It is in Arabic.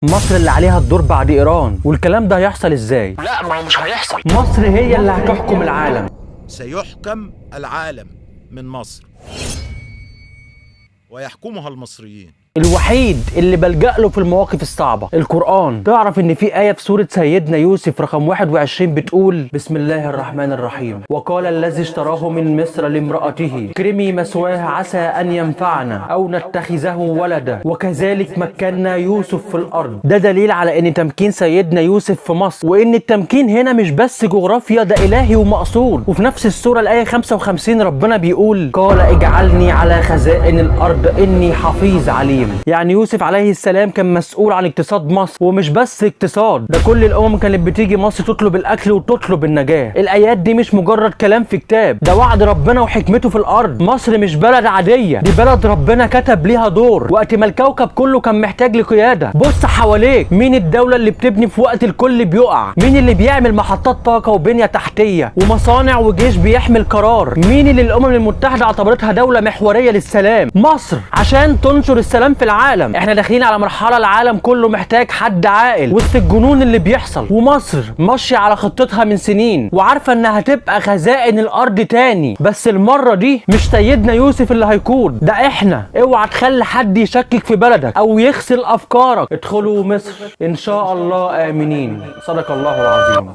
مصر اللي عليها الدور بعد إيران، والكلام ده هيحصل ازاي؟ لا، ما هو مش هيحصل. مصر هي اللي هتحكم العالم. سيحكم العالم من مصر ويحكمها المصريين. الوحيد اللي بلجأ له في المواقف الصعبة القرآن. تعرف ان في آية في سورة سيدنا يوسف رقم 21 بتقول: بسم الله الرحمن الرحيم، وقال الذي اشتراه من مصر لامرأته اكرمي مثواه عسى أن ينفعنا أو نتخذه ولدا وكذلك مكنا يوسف في الأرض. ده دليل على ان تمكين سيدنا يوسف في مصر، وان التمكين هنا مش بس جغرافيا، ده إلهي ومقصود. وفي نفس السورة الآية 55 ربنا بيقول: قال اجعلني على خزائن الأرض إني حفيظ عليم. يعني يوسف عليه السلام كان مسؤول عن اقتصاد مصر، ومش بس اقتصاد، ده كل الامم كانت بتيجي مصر تطلب الاكل وتطلب النجاه. الايات دي مش مجرد كلام في كتاب، ده وعد ربنا وحكمته في الارض. مصر مش بلد عاديه، دي بلد ربنا كتب ليها دور وقت ما الكوكب كله كان محتاج لقياده. بص حواليك، مين الدوله اللي بتبني في وقت الكل بيقع؟ مين اللي بيعمل محطات طاقه وبنيه تحتيه ومصانع وجيش بيحمل قرار؟ مين اللي الامم المتحده اعتبرتها دوله محوريه للسلام؟ مصر، عشان تنشر السلام في العالم. احنا داخلين على مرحله العالم كله محتاج حد عاقل وسط الجنون اللي بيحصل، ومصر ماشيه على خطتها من سنين وعارفه انها هتبقى خزائن الارض تاني. بس المره دي مش سيدنا يوسف اللي هيقود، ده احنا. اوعى تخلي حد يشكك في بلدك او يغسل افكارك. ادخلوا مصر ان شاء الله امنين. صدق الله العظيم.